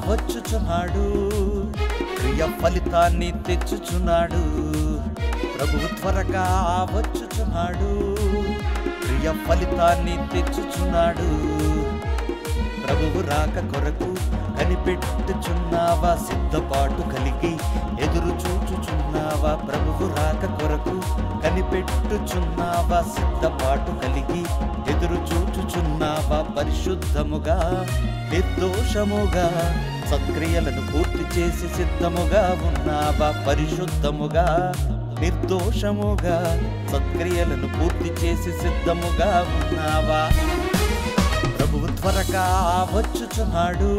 వచ్చుచున్నాడు, క్రియ ఫలితాన్ని తెచ్చుచున్నాడు. ప్రభువు త్వరగా వచ్చుచున్నాడు, క్రియ ఫలితాన్ని తెచ్చుచున్నాడు. ప్రభువు రాక కొరకు కనిపెట్టుచున్నావా, సిద్ధపాటు కలిగి ఎదురు చూచుచున్నావా? ప్రభువు రాక కొరకు కనిపెట్టుచున్నావా, సిద్ధపాటు కలిగి ఎదురు చూచుచున్నావా? పరిశుద్ధముగా నిర్దోషముగా సత్క్రియలను పూర్తి చేసి సిద్ధముగా ఉన్నావా? పరిశుద్ధముగా నిర్దోషముగా సత్క్రియలను పూర్తి చేసి సిద్ధముగా ఉన్నావా? ప్రభువు త్వరగా వచ్చుచున్నాడు,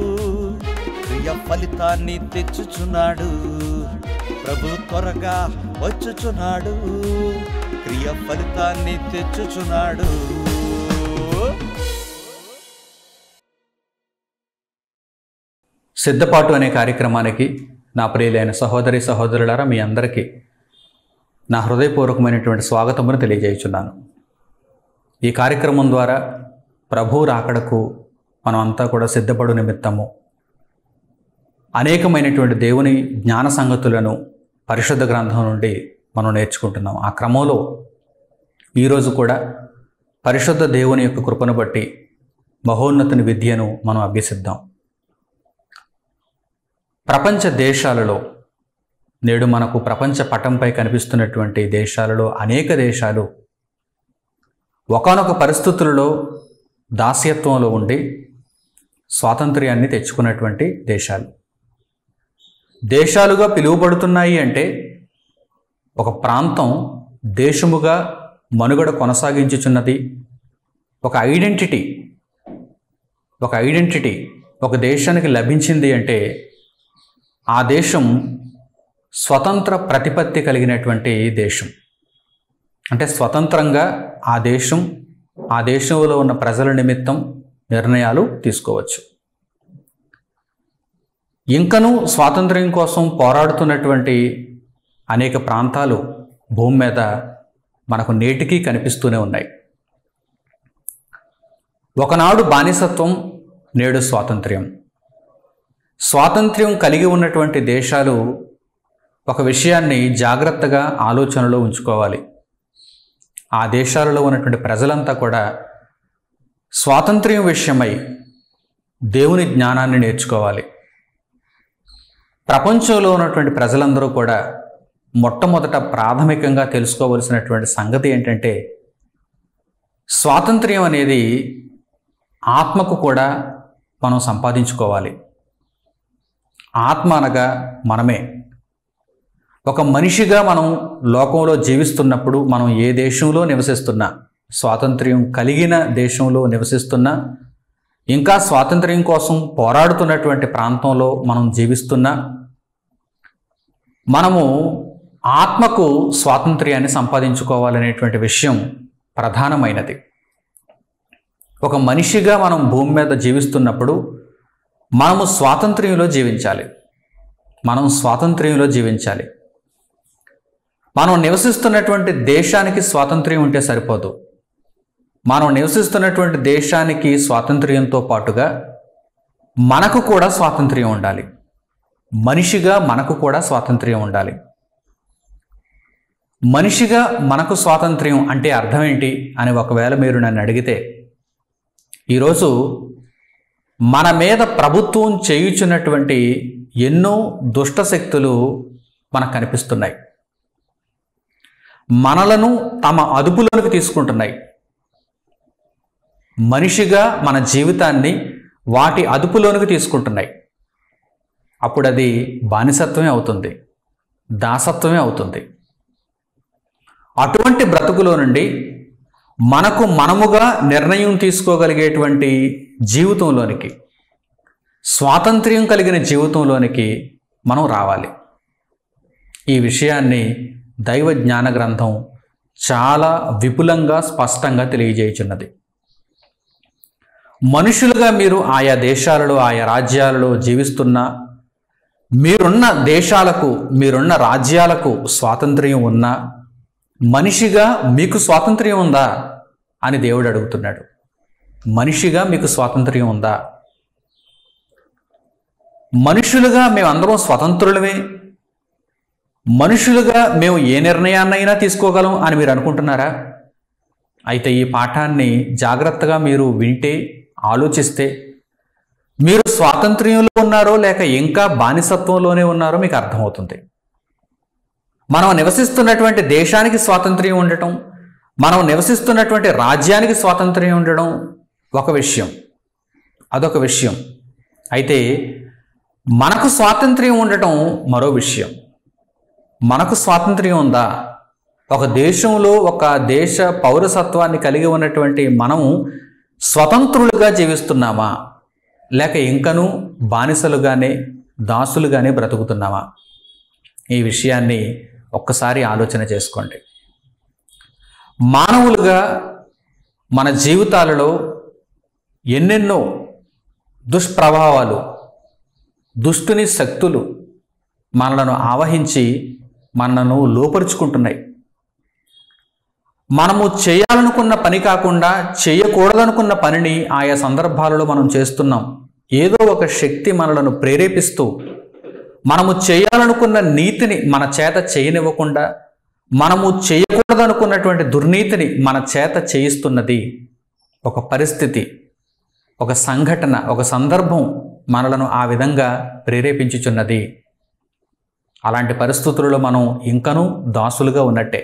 క్రియ ఫలితాన్ని తెచ్చుచున్నాడు. ప్రభువు త్వరగా వచ్చుచున్నాడు, క్రియ ఫలితాన్ని తెచ్చుచున్నాడు. సిద్ధపాటు అనే కార్యక్రమానికి నా ప్రియులైన సహోదరి సహోదరులారా, మీ అందరికీ నా హృదయపూర్వకమైనటువంటి స్వాగతమును తెలియజేయుచున్నాను. ఈ కార్యక్రమం ద్వారా ప్రభువు రాకడకు మనం అంతా కూడా సిద్ధపడు నిమిత్తము అనేకమైనటువంటి దేవుని జ్ఞాన సంగతులను పరిశుద్ధ గ్రంథం నుండి మనం నేర్చుకుంటున్నాం. ఆ క్రమంలో ఈరోజు కూడా పరిశుద్ధ దేవుని యొక్క కృపను బట్టి మహోన్నతుని విద్యను మనం అభ్యసిద్దాం. ప్రపంచ దేశాలలో నేడు మనకు ప్రపంచ పటంపై కనిపిస్తున్నటువంటి దేశాలలో అనేక దేశాలు ఒకానొక పరిస్థితులలో దాస్యత్వంలో ఉండి స్వాతంత్ర్యాన్ని తెచ్చుకున్నటువంటి దేశాలుగా పిలువబడుతున్నాయి. అంటే ఒక ప్రాంతం దేశముగా మనుగడ కొనసాగించుచున్నది. ఒక ఐడెంటిటీ ఒక దేశానికి లభించింది అంటే ఆ దేశం స్వతంత్ర ప్రతిపత్తి కలిగినటువంటి దేశం. అంటే స్వతంత్రంగా ఆ దేశంలో ఉన్న ప్రజల నిమిత్తం నిర్ణయాలు తీసుకోవచ్చు. ఇంకనూ స్వాతంత్ర్యం కోసం పోరాడుతున్నటువంటి అనేక ప్రాంతాలు భూమి మీద మనకు నేటికీ కనిపిస్తూనే ఉన్నాయి. ఒకనాడు బానిసత్వం, నేడు స్వాతంత్ర్యం కలిగి ఉన్నటువంటి దేశాలు ఒక విషయాన్ని జాగ్రత్తగా ఆలోచనలో ఉంచుకోవాలి. ఆ దేశాలలో ఉన్నటువంటి ప్రజలంతా కూడా స్వాతంత్ర్యం విషయమై దేవుని జ్ఞానాన్ని నేర్చుకోవాలి. ప్రపంచంలో ఉన్నటువంటి ప్రజలందరూ కూడా మొట్టమొదట ప్రాథమికంగా తెలుసుకోవలసినటువంటి సంగతి ఏంటంటే, స్వాతంత్ర్యం అనేది ఆత్మకు కూడా మనం సంపాదించుకోవాలి. ఆత్మ అనగా మనమే. ఒక మనిషిగా మనం లోకంలో జీవిస్తున్నప్పుడు మనం ఏ దేశంలో నివసిస్తున్నా, స్వాతంత్ర్యం కలిగిన దేశంలో నివసిస్తున్నా, ఇంకా స్వాతంత్ర్యం కోసం పోరాడుతున్నటువంటి ప్రాంతంలో మనం జీవిస్తున్నా, మనము ఆత్మకు స్వాతంత్ర్యాన్ని సంపాదించుకోవాలనేటువంటి విషయం ప్రధానమైనది. ఒక మనిషిగా మనం భూమి మీద జీవిస్తున్నప్పుడు మనము స్వాతంత్ర్యంలో జీవించాలి. మనం నివసిస్తున్నటువంటి దేశానికి స్వాతంత్ర్యం ఉంటే సరిపోదు. మనం నివసిస్తున్నటువంటి దేశానికి స్వాతంత్ర్యంతో పాటుగా మనకు కూడా స్వాతంత్ర్యం ఉండాలి. మనిషిగా మనకు కూడా స్వాతంత్ర్యం ఉండాలి. మనిషిగా మనకు స్వాతంత్ర్యం అంటే అర్థం ఏంటి అని ఒకవేళ మీరు నన్ను అడిగితే, ఈరోజు మన మీద ప్రభుత్వం చేయుచున్నటువంటి ఎన్నో దుష్ట శక్తులు మనకు కనిపిస్తున్నాయి. మనలను తమ అదుపులోకి తీసుకుంటున్నాయి. మనిషిగా మన జీవితాన్ని వాటి అదుపులోనికి తీసుకుంటున్నాయి. అప్పుడు అది బానిసత్వమే అవుతుంది, దాసత్వమే అవుతుంది. అటువంటి బ్రతుకులో నుండి మనకు మనముగా నిర్ణయం తీసుకోగలిగేటువంటి జీవితంలోనికి, స్వాతంత్ర్యం కలిగిన జీవితంలోనికి మనం రావాలి. ఈ విషయాన్ని దైవ జ్ఞాన గ్రంథం చాలా విపులంగా స్పష్టంగా తెలియజేయుచున్నది. మనుషులుగా మీరు ఆయా దేశాలలో, ఆయా రాజ్యాలలో జీవిస్తున్నా, మీరున్న దేశాలకు, మీరున్న రాజ్యాలకు స్వాతంత్ర్యం ఉన్నా, మనిషిగా మీకు స్వాతంత్ర్యం ఉందా అని దేవుడు అడుగుతున్నాడు. మనిషిగా మీకు స్వాతంత్ర్యం ఉందా? మనుషులుగా మేమందరం స్వతంత్రులమే, మనుషులుగా మేము ఏ నిర్ణయాన్నైనా తీసుకోగలం అని మీరు అనుకుంటున్నారా? అయితే ఈ పాఠాన్ని జాగ్రత్తగా మీరు వింటే, ఆలోచిస్తే మీరు స్వాతంత్ర్యంలో ఉన్నారో లేక ఇంకా బానిసత్వంలోనే ఉన్నారో మీకు అర్థమవుతుంది. మనం నివసిస్తున్నటువంటి దేశానికి స్వాతంత్ర్యం ఉండటం, మనం నివసిస్తున్నటువంటి రాజ్యానికి స్వాతంత్ర్యం ఉండడం ఒక విషయం, అదొక విషయం. అయితే మనకు స్వాతంత్ర్యం ఉండటం మరో విషయం. మనకు స్వాతంత్ర్యం ఉందా? ఒక దేశంలో ఒక దేశ పౌరసత్వాన్ని కలిగి ఉన్నటువంటి మనము స్వతంత్రులుగా జీవిస్తున్నామా లేక ఇంకనూ బానిసలుగానే దాసులుగానే బ్రతుకుతున్నామా? ఈ విషయాన్ని ఒక్కసారి ఆలోచన చేసుకోండి. మానవులుగా మన జీవితాలలో ఎన్నెన్నో దుష్ప్రభావాలు, దుష్టుని శక్తులు మనలను ఆవహించి మనను లోపరుచుకుంటున్నాయి. మనము చేయాలనుకున్న పని కాకుండా చేయకూడదనుకున్న పనిని ఆయా సందర్భాలలో మనం చేస్తున్నాం. ఏదో ఒక శక్తి మనలను ప్రేరేపిస్తూ మనము చేయాలనుకున్న నీతిని మన చేత చేయనివ్వకుండా, మనము చేయకూడదనుకున్నటువంటి దుర్నీతిని మన చేత చేయిస్తున్నది ఒక పరిస్థితి, ఒక సంఘటన, ఒక సందర్భం మనలను ఆ విధంగా ప్రేరేపించుచున్నది. అలాంటి పరిస్థితులలో మనం ఇంకనూ దాసులుగా ఉన్నట్టే,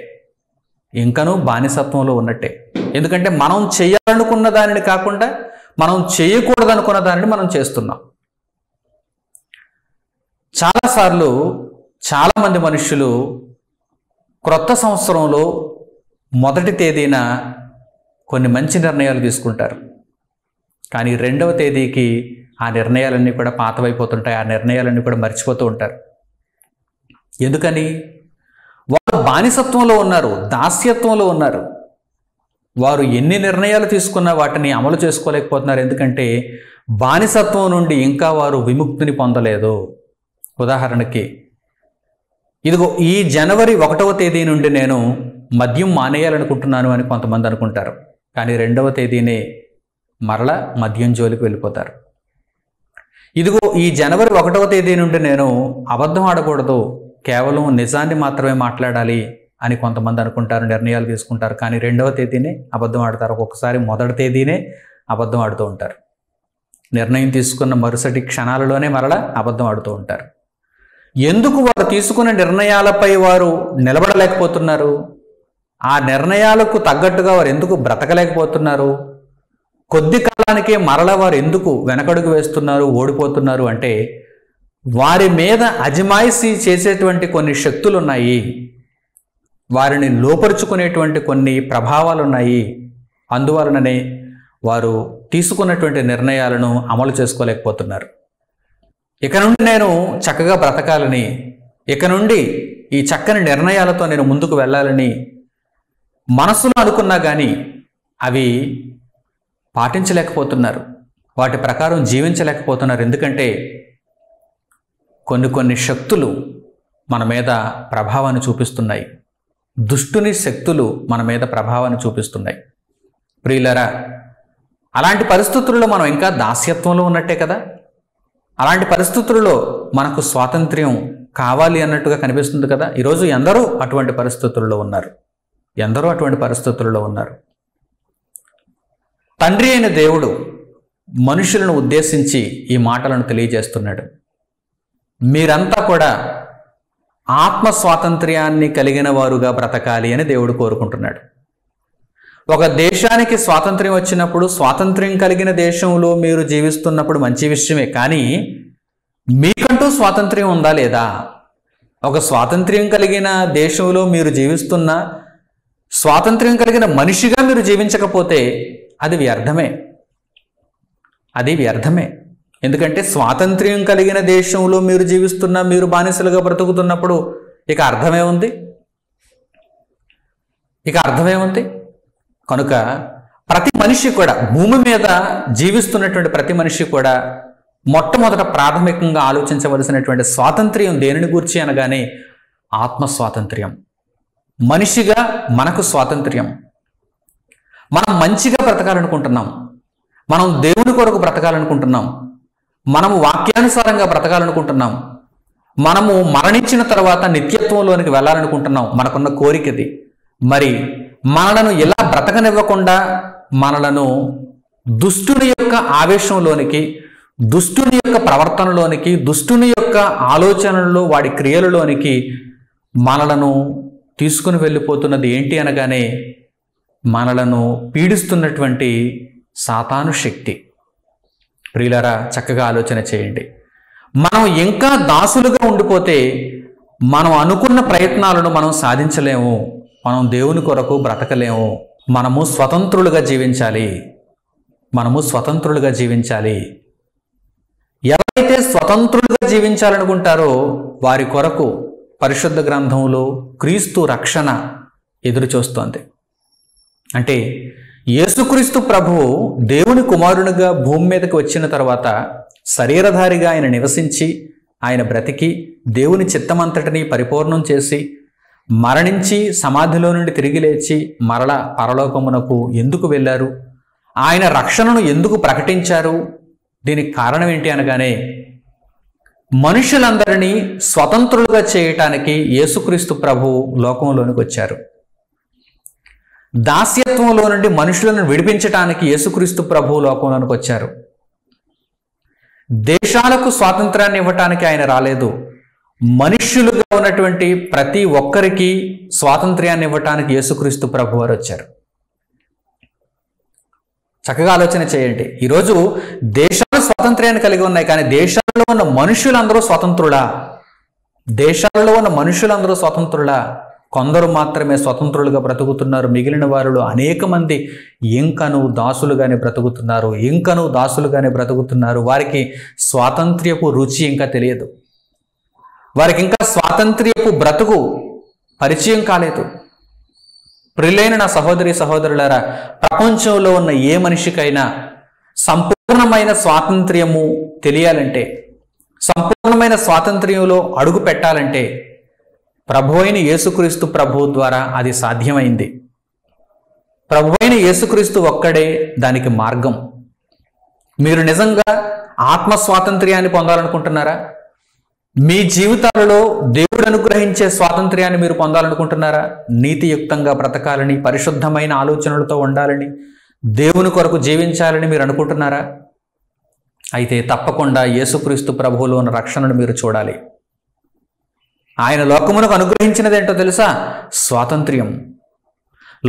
ఇంకనూ బానిసత్వంలో ఉన్నట్టే. ఎందుకంటే మనం చేయాలనుకున్న దానిని కాకుండా మనం చేయకూడదనుకున్న దానిని మనం చేస్తున్నాం. చాలాసార్లు చాలామంది మనుషులు క్రొత్త సంవత్సరంలో మొదటి తేదీన కొన్ని మంచి నిర్ణయాలు తీసుకుంటారు. కానీ 2వ తేదీకి ఆ నిర్ణయాలన్నీ కూడా పాతవైపోతుంటాయి, ఆ నిర్ణయాలన్నీ కూడా మర్చిపోతూ ఉంటారు. ఎందుకని? వారు బానిసత్వంలో ఉన్నారు, దాస్యత్వంలో ఉన్నారు. వారు ఎన్ని నిర్ణయాలు తీసుకున్నా వాటిని అమలు చేసుకోలేకపోతున్నారు. ఎందుకంటే బానిసత్వం నుండి ఇంకా వారు విముక్తిని పొందలేదు. ఉదాహరణకి, ఇదిగో ఈ జనవరి 1వ తేదీ నుండి నేను మద్యం మానేయాలనుకుంటున్నాను అని కొంతమంది అనుకుంటారు. కానీ 2వ తేదీనే మరలా మద్యం జోలికి వెళ్ళిపోతారు. ఇదిగో ఈ జనవరి 1వ తేదీ నుండి నేను అబద్ధం ఆడకూడదు, కేవలం నిజాన్ని మాత్రమే మాట్లాడాలి అని కొంతమంది అనుకుంటారు, నిర్ణయాలు తీసుకుంటారు. కానీ 2వ తేదీనే అబద్ధం ఆడతారు. ఒక్కొక్కసారి మొదటి తేదీనే అబద్ధం ఆడుతూ ఉంటారు. నిర్ణయం తీసుకున్న మరుసటి క్షణాలలోనే మరలా అబద్ధం ఆడుతూ ఉంటారు. ఎందుకు వారు తీసుకున్న నిర్ణయాలపై వారు నిలబడలేకపోతున్నారు? ఆ నిర్ణయాలకు తగ్గట్టుగా వారు ఎందుకు బ్రతకలేకపోతున్నారు? కొద్ది కాలానికే మరల వారు ఎందుకు వెనకడుగు వేస్తున్నారు, ఓడిపోతున్నారు అంటే వారి మీద అజమాయిషీ చేసేటువంటి కొన్ని శక్తులు ఉన్నాయి, వారిని లోపరుచుకునేటువంటి కొన్ని ప్రభావాలు ఉన్నాయి. అందువలననే వారు తీసుకున్నటువంటి నిర్ణయాలను అమలు చేసుకోలేకపోతున్నారు. ఇక నుండి నేను చక్కగా బ్రతకాలని, ఇక నుండి ఈ చక్కని నిర్ణయాలతో నేను ముందుకు వెళ్ళాలని మనసులో అనుకున్నా కానీ అవి పాటించలేకపోతున్నారు, వాటి ప్రకారం జీవించలేకపోతున్నారు. ఎందుకంటే కొన్ని శక్తులు మన మీద ప్రభావాన్ని చూపిస్తున్నాయి, దుష్టుని శక్తులు మన మీద ప్రభావాన్ని చూపిస్తున్నాయి. ప్రియులారా, అలాంటి పరిస్థితుల్లో మనం ఇంకా దాస్యత్వంలో ఉన్నట్టే కదా. అలాంటి పరిస్థితుల్లో మనకు స్వాతంత్ర్యం కావాలి అన్నట్టుగా కనిపిస్తుంది కదా. ఈరోజు ఎందరో అటువంటి పరిస్థితుల్లో ఉన్నారు, ఎందరో అటువంటి పరిస్థితుల్లో ఉన్నారు. తండ్రి అయిన దేవుడు మనుషులను ఉద్దేశించి ఈ మాటలను తెలియజేస్తున్నాడు. మీరంతా కూడా ఆత్మ స్వాతంత్ర్యాన్ని కలిగిన వారుగా బ్రతకాలి అని దేవుడు కోరుకుంటున్నాడు. ఒక దేశానికి స్వాతంత్ర్యం వచ్చినప్పుడు, స్వాతంత్ర్యం కలిగిన దేశంలో మీరు జీవిస్తున్నప్పుడు మంచి విషయమే. కానీ మీకంటూ స్వాతంత్ర్యం ఉందా లేదా? ఒక స్వాతంత్ర్యం కలిగిన దేశంలో మీరు జీవిస్తున్న, స్వాతంత్ర్యం కలిగిన మనిషిగా మీరు జీవించకపోతే అది వ్యర్థమే, అది వ్యర్థమే. ఎందుకంటే స్వాతంత్ర్యం కలిగిన దేశంలో మీరు జీవిస్తున్నా, మీరు బానిసలుగా బ్రతుకుతున్నప్పుడు ఇక అర్థమే ఉంది, ఇక అర్థమే ఉంది. కనుక ప్రతి మనిషి కూడా, భూమి మీద జీవిస్తున్నటువంటి ప్రతి మనిషి కూడా మొట్టమొదట ప్రాథమికంగా ఆలోచించవలసినటువంటి స్వాతంత్ర్యం దేనిని గూర్చి అనగానే ఆత్మ స్వాతంత్ర్యం. మనిషిగా మనకు స్వాతంత్ర్యం. మనం మంచిగా బ్రతకాలనుకుంటున్నాం, మనం దేవుని కొరకు బ్రతకాలనుకుంటున్నాం, మనము వాక్యానుసారంగా బ్రతకాలనుకుంటున్నాం. మనము మరణించిన తర్వాత నిత్యత్వంలోనికి వెళ్ళాలనుకుంటున్నాం. మనకున్న కోరికది. మరి మనలను ఇలా బ్రతకనివ్వకుండా మనలను దుష్టుని యొక్క ఆవేశంలోనికి, దుష్టుని యొక్క ప్రవర్తనలోనికి, దుష్టుని యొక్క ఆలోచనల్లో, వాడి క్రియలలోనికి మనలను తీసుకుని వెళ్ళిపోతున్నది ఏంటి అనగానే మనలను పీడిస్తున్నటువంటి సాతాను శక్తి. ప్రియులారా, చక్కగా ఆలోచన చేయండి. మనం ఇంకా దాసులుగా ఉండిపోతే మనం అనుకున్న ప్రయత్నాలను మనం సాధించలేము. మనం దేవుని కొరకు బ్రతకలేము. మనము స్వతంత్రులుగా జీవించాలి. మనము స్వతంత్రులుగా జీవించాలి. ఎవరైతే స్వతంత్రులుగా జీవించాలనుకుంటారో వారి కొరకు పరిశుద్ధ గ్రంథంలో క్రీస్తు రక్షణ ఎదురు చూస్తోంది. అంటే యేసుక్రీస్తు ప్రభువు దేవుని కుమారునిగా భూమి మీదకి వచ్చిన తర్వాత శరీరధారిగా ఆయన నివసించి, ఆయన బ్రతికి, దేవుని చిత్తమంతటిని పరిపూర్ణం చేసి, మరణించి సమాధిలో నుండి తిరిగి లేచి మరల పరలోకమునకు ఎందుకు వెళ్ళారు, ఆయన రక్షణను ఎందుకు ప్రకటించారు, దీనికి కారణం ఏంటి అనగానే మనుషులందరినీ స్వతంత్రులుగా చేయటానికి యేసుక్రీస్తు ప్రభువు లోకంలోనికి వచ్చారు. దాస్యత్వంలో నుండి మనుషులను విడిపించటానికి యేసుక్రీస్తు ప్రభువు లోకంలోనికి వచ్చారు. దేశాలకు స్వాతంత్రాన్ని ఇవ్వటానికి ఆయన రాలేదు. మనుష్యులుగా ఉన్నటువంటి ప్రతి ఒక్కరికి స్వాతంత్ర్యాన్ని ఇవ్వటానికి యేసుక్రీస్తు ప్రభు వారు వచ్చారు. చక్కగా ఆలోచన చేయండి. ఈరోజు దేశాలు స్వాతంత్ర్యాన్ని కలిగి ఉన్నాయి, కానీ దేశాల్లో ఉన్న మనుషులందరూ స్వతంత్రులా? దేశాల్లో ఉన్న మనుషులందరూ స్వతంత్రులా? కొందరు మాత్రమే స్వతంత్రులుగా బ్రతుకుతున్నారు. మిగిలిన వారిలో అనేక మంది ఇంకను దాసులుగానే బ్రతుకుతున్నారు. వారికి స్వాతంత్ర్యపు రుచి ఇంకా తెలియదు. వారికి ఇంకా స్వాతంత్ర్యపు బ్రతుకు పరిచయం కాలేదు. ప్రియులైన నా సహోదరి సహోదరులారా, ప్రపంచంలో ఉన్న ఏ మనిషికైనా సంపూర్ణమైన స్వాతంత్ర్యము తెలియాలంటే, సంపూర్ణమైన స్వాతంత్ర్యంలో అడుగు పెట్టాలంటే ప్రభువైన యేసుక్రీస్తు ప్రభు ద్వారా అది సాధ్యమైంది. ప్రభువైన యేసుక్రీస్తు ఒక్కడే దానికి మార్గం. మీరు నిజంగా ఆత్మ స్వాతంత్ర్యాన్ని పొందాలనుకుంటున్నారా? మీ జీవితాలలో దేవుడు అనుగ్రహించే స్వాతంత్ర్యాన్ని మీరు పొందాలనుకుంటున్నారా? నీతియుక్తంగా బ్రతకాలని, పరిశుద్ధమైన ఆలోచనలతో ఉండాలని, దేవుని కొరకు జీవించాలని మీరు అనుకుంటున్నారా? అయితే తప్పకుండా యేసుక్రీస్తు ప్రభువులో ఉన్న రక్షణను మీరు చూడాలి. ఆయన లోకమునకు అనుగ్రహించినది ఏంటో తెలుసా? స్వాతంత్ర్యం.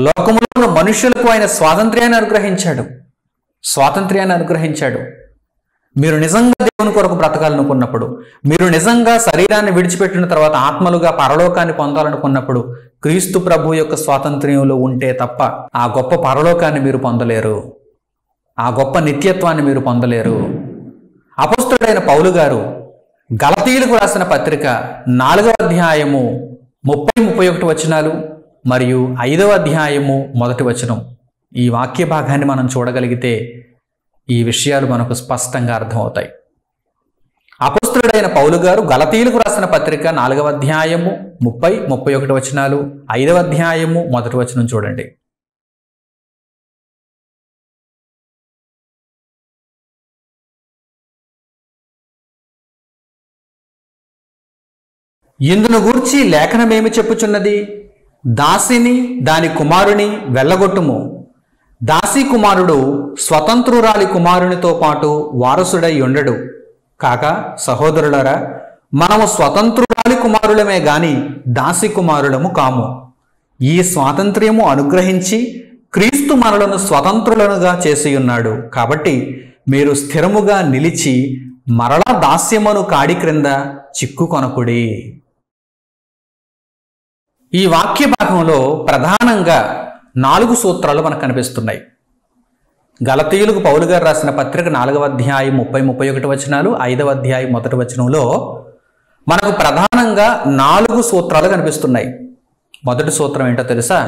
లోకములో ఉన్న మనుషులకు ఆయన స్వాతంత్ర్యాన్ని అనుగ్రహించాడు. మీరు నిజంగా దేవుని కొరకు బ్రతకాలనుకున్నప్పుడు, మీరు నిజంగా శరీరాన్ని విడిచిపెట్టిన తర్వాత ఆత్మలుగా పరలోకాన్ని పొందాలనుకున్నప్పుడు క్రీస్తు ప్రభు యొక్క స్వాతంత్ర్యంలో ఉంటే తప్ప ఆ గొప్ప పరలోకాన్ని మీరు పొందలేరు. ఆ గొప్ప నిత్యత్వాన్ని మీరు పొందలేరు. అపొస్తలుడైన పౌలు గారు గలతీయులకు రాసిన పత్రిక 4వ అధ్యాయము 30-31 వచనాలు మరియు 5వ అధ్యాయము 1వ వచనం, ఈ వాక్య భాగాన్ని మనం చూడగలిగితే ఈ విషయాలు మనకు స్పష్టంగా అర్థమవుతాయి. అపొస్తలుడైన పౌలు గారు గలతీయులకు రాసిన పత్రిక 4వ అధ్యాయము 30-31 వచనాలు, 5వ అధ్యాయము 1వ వచనం చూడండి. ఇందును గూర్చి లేఖనమేమి చెప్పుచున్నది? దాసిని దాని కుమారుని వెళ్ళగొట్టుము. దాసి కుమారుడు స్వతంత్రురాలి కుమారునితో పాటు వారసుడై ఉండడు. కాక సహోదరులారా, మనము స్వతంత్రురాలి కుమారులమే గాని దాసి కుమారులము కాము. ఈ స్వాతంత్ర్యము అనుగ్రహించి క్రీస్తు మనలను స్వతంత్రులనుగా చేసి ఉన్నాడు. కాబట్టి మీరు స్థిరముగా నిలిచి మరలా దాస్యమును కాడి క్రింద చిక్కుకొనకుడి. ఈ వాక్య భాగంలో ప్రధానంగా 4 సూత్రాలు మనకు కనిపిస్తున్నాయి. గలతీయులకు పౌలు గారు రాసిన పత్రిక 4వ అధ్యాయం 30-31 వచనాలు, 5వ అధ్యాయం 1వ వచనంలో మనకు ప్రధానంగా 4 సూత్రాలు కనిపిస్తున్నాయి. మొదటి సూత్రం ఏంటో తెలుసా?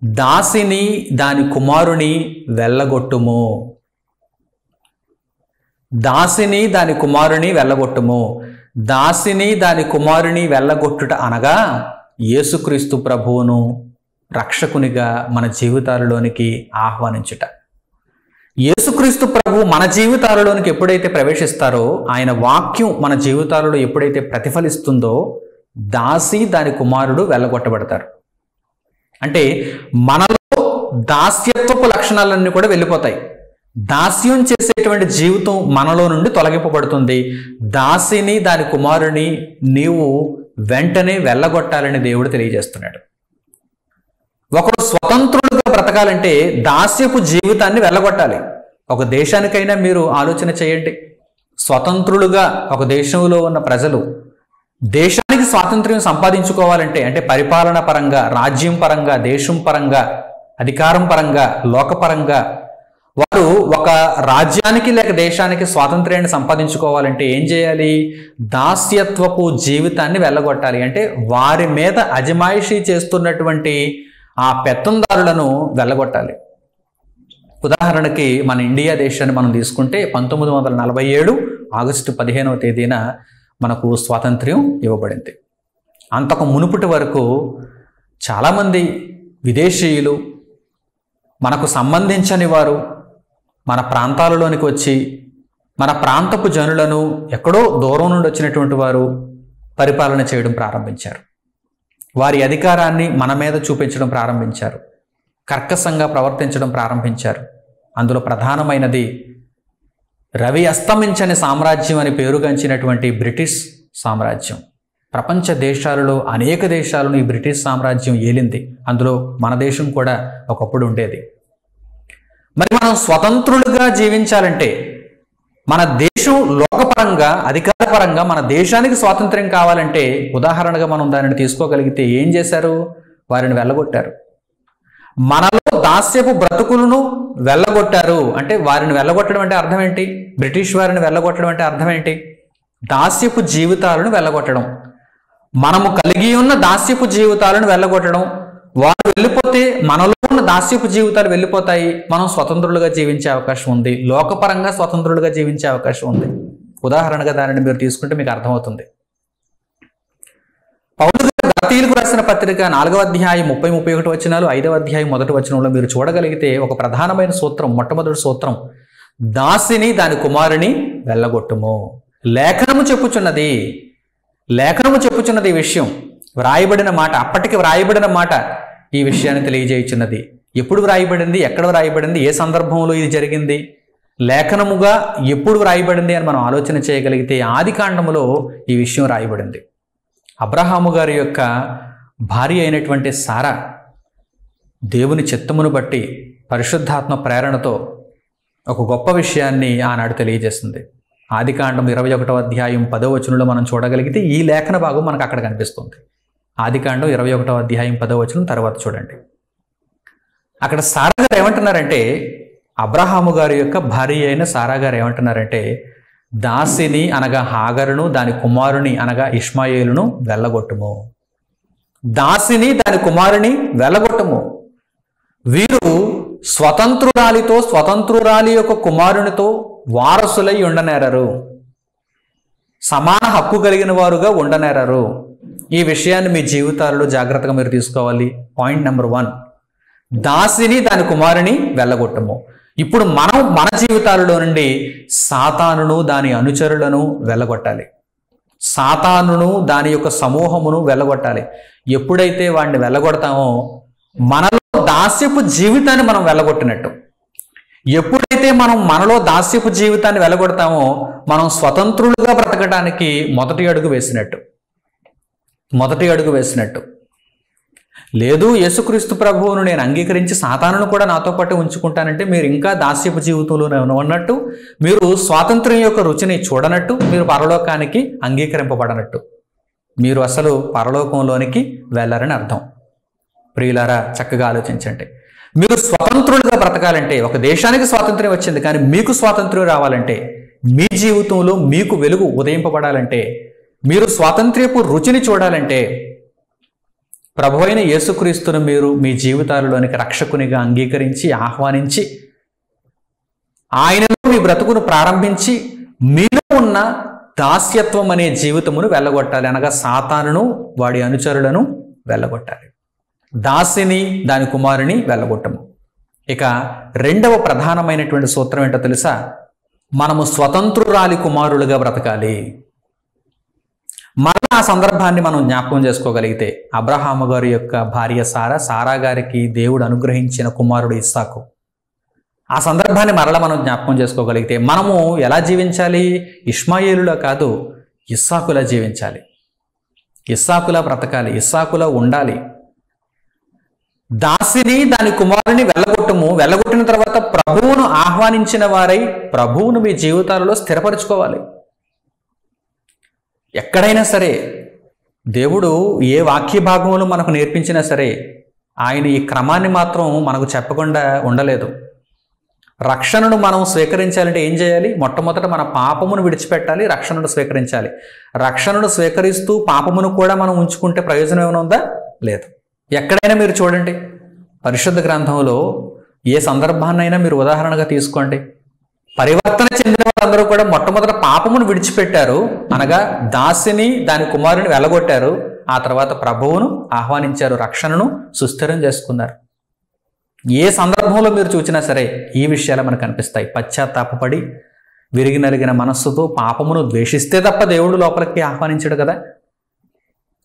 దాసిని దాని కుమారుని వెళ్ళగొట్టుము. దాసిని దాని కుమారుని వెళ్ళగొట్టుము. దాసిని దాని కుమారుని వెళ్ళగొట్టుట అనగా యేసుక్రీస్తు ప్రభువును రక్షకునిగా మన జీవితాలలోనికి ఆహ్వానించుట. యేసుక్రీస్తు యేసుక్రీస్తు ప్రభు మన జీవితాలలోనికి ఎప్పుడైతే ప్రవేశిస్తారో, ఆయన వాక్యం మన జీవితాలలో ఎప్పుడైతే ప్రతిఫలిస్తుందో, దాసి దాని కుమారుడు వెళ్ళగొట్టబడతారు. అంటే మనలో దాస్యత్వపు లక్షణాలన్నీ కూడా వెళ్ళిపోతాయి. దాస్యం చేసేటువంటి జీవితం మనలో నుండి తొలగింపబడుతుంది. దాసిని దాని కుమారుని నీవు వెంటనే వెళ్ళగొట్టాలని దేవుడు తెలియజేస్తున్నాడు. ఒకరు స్వతంత్రులుగా బ్రతకాలంటే దాస్యపు జీవితాన్ని వెళ్ళగొట్టాలి. ఒక దేశానికైనా మీరు ఆలోచన చేయండి. స్వతంత్రులుగా ఒక దేశంలో ఉన్న ప్రజలు దేశానికి స్వాతంత్ర్యం సంపాదించుకోవాలంటే, అంటే పరిపాలన పరంగా, రాజ్యం పరంగా, దేశం పరంగా, అధికారం పరంగా, లోకపరంగా వారు ఒక రాజ్యానికి లేక దేశానికి స్వాతంత్ర్యాన్ని సంపాదించుకోవాలంటే ఏం చేయాలి? దాస్యత్వపు జీవితాన్ని వెళ్ళగొట్టాలి. అంటే వారి మీద అజమాయిషీ చేస్తున్నటువంటి ఆ పెత్తందారులను వెళ్ళగొట్టాలి. ఉదాహరణకి మన ఇండియా దేశాన్ని మనం తీసుకుంటే 1947 ఆగస్టు 15వ తేదీన మనకు స్వాతంత్ర్యం ఇవ్వబడింది. అంతకు మునుపటి వరకు చాలామంది విదేశీయులు, మనకు సంబంధించని వారు మన ప్రాంతాలలోనికి వచ్చి మన ప్రాంతపు జనులను, ఎక్కడో దూరం నుండి వచ్చినటువంటి వారు పరిపాలన చేయడం ప్రారంభించారు. వారి అధికారాన్ని మన మీద చూపించడం ప్రారంభించారు. కర్కశంగా ప్రవర్తించడం ప్రారంభించారు. అందులో ప్రధానమైనది రవి అస్తమించని సామ్రాజ్యం అని పేరుగాంచినటువంటి బ్రిటిష్ సామ్రాజ్యం. ప్రపంచ దేశాలలో అనేక దేశాలను ఈ బ్రిటిష్ సామ్రాజ్యం ఏలింది. అందులో మన దేశం కూడా ఒకప్పుడు ఉండేది. మరి మనం స్వతంత్రులుగా జీవించాలంటే, మన దేశం లోకపరంగా, అధికారపరంగా మన దేశానికి స్వాతంత్ర్యం కావాలంటే, ఉదాహరణగా మనం దానిని తీసుకోగలిగితే ఏం చేశారు? వారిని వెళ్ళగొట్టారు. మనలో దాస్యపు బ్రతుకులను వెళ్ళగొట్టారు. అంటే వారిని వెళ్ళగొట్టడం అంటే అర్థం ఏంటి? బ్రిటిష్ వారిని వెళ్ళగొట్టడం అంటే అర్థం ఏంటి? దాస్యపు జీవితాలను వెళ్ళగొట్టడం. మనము కలిగి ఉన్న దాస్యపు జీవితాలను వెళ్ళగొట్టడం. వారు వెళ్ళిపోతే మనలో ఉన్న దాస్యపు జీవితాలు వెళ్ళిపోతాయి. మనం స్వతంత్రులుగా జీవించే అవకాశం ఉంది. లోకపరంగా స్వతంత్రులుగా జీవించే అవకాశం ఉంది. ఉదాహరణగా దానిని మీరు తీసుకుంటే మీకు అర్థమవుతుంది. పౌలు గలాతీయులకు రాసిన పత్రిక 4వ అధ్యాయం 30-31 వచనాలు, 5వ అధ్యాయం 1వ వచనంలో మీరు చూడగలిగితే ఒక ప్రధానమైన సూత్రం, మొట్టమొదటి సూత్రం, దాసిని దాని కుమారుని వెళ్ళగొట్టుము. లేఖనము చెప్పుచున్నది ఈ విషయం. వ్రాయబడిన మాట, అప్పటికి వ్రాయబడిన మాట ఈ విషయాన్ని తెలియజేయుచున్నది. ఎప్పుడు వ్రాయబడింది, ఎక్కడ వ్రాయబడింది, ఏ సందర్భంలో ఇది జరిగింది, లేఖనముగా ఎప్పుడు వ్రాయబడింది అని మనం ఆలోచన చేయగలిగితే ఆది కాండములో ఈ విషయం రాయబడింది. అబ్రహాము గారి యొక్క భార్య అయినటువంటి సారా దేవుని చిత్తమును బట్టి పరిశుద్ధాత్మ ప్రేరణతో ఒక గొప్ప విషయాన్ని ఆనాడు తెలియజేస్తుంది. ఆది కాండం 21వ అధ్యాయం 10వ వచనంలో మనం చూడగలిగితే ఈ లేఖన భాగం మనకు అక్కడ కనిపిస్తుంది. ఆది కాండం 21వ అధ్యాయం 10వ వచనం తర్వాత చూడండి. అక్కడ సారా గారు ఏమంటున్నారంటే, అబ్రహాము గారి యొక్క భార్య అయిన సారా గారు ఏమంటున్నారంటే, దాసిని అనగా హాగరును దాని కుమారుని అనగా ఇష్మాయేలును వెళ్ళగొట్టుము. దాసిని దాని కుమారుని వెళ్ళగొట్టుము. వీరు స్వతంత్రురాలితో, స్వతంత్రురాలి యొక్క కుమారునితో వారసులై ఉండనేరరు. సమాన హక్కు కలిగిన వారుగా ఉండనేరరు. ఈ విషయాన్ని మీ జీవితాలలో జాగ్రత్తగా మీరు తీసుకోవాలి. పాయింట్ నెంబర్ 1, దాసిని దాని కుమారుని వెళ్ళగొట్టము. ఇప్పుడు మనం మన జీవితాలలో నుండి సాతానును దాని అనుచరులను వెళ్ళగొట్టాలి. సాతానును దాని యొక్క సమూహమును వెళ్ళగొట్టాలి. ఎప్పుడైతే వాడిని వెళ్ళగొడతామో మనలో దాస్యపు జీవితాన్ని మనం వెళ్ళగొట్టినట్టు. ఎప్పుడైతే మనం మనలో దాస్యపు జీవితాన్ని వెళ్ళగొడతామో మనం స్వతంత్రులుగా బ్రతకడానికి మొదటి అడుగు వేసినట్టు. లేదు, యేసుక్రీస్తు ప్రభువును నేను అంగీకరించి సాతానును కూడా నాతో పాటు ఉంచుకుంటానంటే మీరు ఇంకా దాస్యపు జీవితంలోనే ఉన్నట్టు, మీరు స్వాతంత్ర్యం యొక్క రుచిని చూడనట్టు, మీరు పరలోకానికి అంగీకరింపబడనట్టు, మీరు అసలు పరలోకంలోనికి వెళ్ళారని అర్థం. ప్రియులారా, చక్కగా ఆలోచించండి. మీరు స్వతంత్రులుగా బ్రతకాలంటే, ఒక దేశానికి స్వాతంత్ర్యం వచ్చింది కానీ మీకు స్వాతంత్ర్యం రావాలంటే, మీ జీవితంలో మీకు వెలుగు ఉదయింపబడాలంటే, మీరు స్వాతంత్ర్యపు రుచిని చూడాలంటే ప్రభువైన యేసుక్రీస్తును మీరు మీ జీవితాలలోనికి రక్షకునిగా అంగీకరించి ఆహ్వానించి ఆయనలో మీ బ్రతుకును ప్రారంభించి మీలో ఉన్న దాస్యత్వం అనే జీవితమును వెళ్ళగొట్టాలి. అనగా సాతానును వాడి అనుచరులను వెళ్ళగొట్టాలి. దాసిని దాని కుమారుని వెళ్ళగొట్టము. ఇక రెండవ ప్రధానమైనటువంటి సూత్రం ఏంటో తెలుసా? మనము స్వతంత్రురాలి కుమారులుగా బ్రతకాలి. మరలా ఆ సందర్భాన్ని మనం జ్ఞాపకం చేసుకోగలిగితే, అబ్రహాము గారి యొక్క భార్య సారా గారికి దేవుడు అనుగ్రహించిన కుమారుడు ఇస్సాకు. ఆ సందర్భాన్ని మరలా మనం జ్ఞాపకం చేసుకోగలిగితే మనము ఎలా జీవించాలి? ఇష్మాయేలులా కాదు, ఇస్సాకులా జీవించాలి. ఇస్సాకులా బ్రతకాలి, ఇస్సాకులా ఉండాలి. దాసిని దాని కుమారుని వెళ్ళగొట్టిన తర్వాత ప్రభువును ఆహ్వానించిన వారై ప్రభువును మీ జీవితాలలో స్థిరపరచుకోవాలి. ఎక్కడైనా సరే దేవుడు ఏ వాక్య భాగంలో మనకు నేర్పించినా సరే ఆయన ఈ క్రమాన్ని మాత్రం మనకు చెప్పకుండా ఉండలేదు. రక్షణను మనం స్వీకరించాలంటే ఏం చేయాలి? మొట్టమొదట మన పాపమును విడిచిపెట్టాలి, రక్షణను స్వీకరించాలి. రక్షణను స్వీకరిస్తూ పాపమును కూడా మనం ఉంచుకుంటే ప్రయోజనం ఏమైనా ఉందా? లేదు. ఎక్కడైనా మీరు చూడండి, పరిశుద్ధ గ్రంథంలో ఏ సందర్భాన్నైనా మీరు ఉదాహరణగా తీసుకోండి. పరివర్తన చెందిన వాళ్ళందరూ కూడా మొట్టమొదట పాపమును విడిచిపెట్టారు, అనగా దాసిని దాని కుమారుని వెళ్ళగొట్టారు. ఆ తర్వాత ప్రభువును ఆహ్వానించారు, రక్షణను సుస్థిరం చేసుకున్నారు. ఏ సందర్భంలో మీరు చూసినా సరే ఈ విషయాలు మనకు కనిపిస్తాయి. పశ్చాత్తాపపడి విరిగి నలిగిన మనస్సుతో పాపమును ద్వేషిస్తే తప్ప దేవుడు లోపలికి ఆహ్వానించాడు కదా.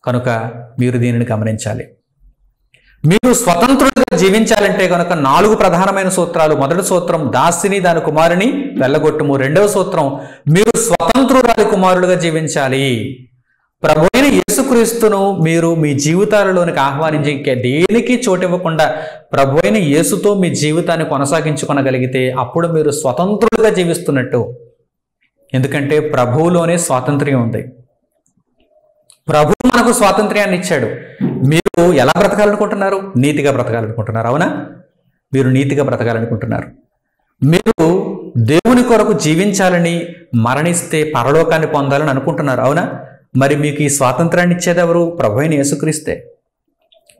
కనుక మీరు దీనిని గమనించాలి. మీరు స్వతంత్రులుగా జీవించాలంటే కనుక 4 ప్రధానమైన సూత్రాలు. మొదటి సూత్రం దాసిని దాని కుమారుని వెళ్ళగొట్టుము. రెండవ సూత్రం మీరు స్వతంత్రురాలి కుమారులుగా జీవించాలి. ప్రభువైన యేసుక్రీస్తును మీరు మీ జీవితాలలోనికి ఆహ్వానించి దేనికి చోటివ్వకుండా ప్రభువైన యేసుతో మీ జీవితాన్ని కొనసాగించుకొనగలిగితే అప్పుడు మీరు స్వతంత్రులుగా జీవిస్తున్నట్టు. ఎందుకంటే ప్రభువులోనే స్వాతంత్ర్యం ఉంది. ప్రభు మనకు స్వాతంత్ర్యాన్ని ఇచ్చాడు. మీరు ఎలా బ్రతకాలనుకుంటున్నారు? నీతిగా బ్రతకాలనుకుంటున్నారు, అవునా? మీరు నీతిగా బ్రతకాలనుకుంటున్నారు. మీరు దేవుని కొరకు జీవించాలని, మరణిస్తే పరలోకాన్ని పొందాలని అనుకుంటున్నారు, అవునా? మరి మీకు ఈ స్వాతంత్రాన్ని ఇచ్చేది ఎవరు? ప్రభువైన యేసుక్రీస్తే.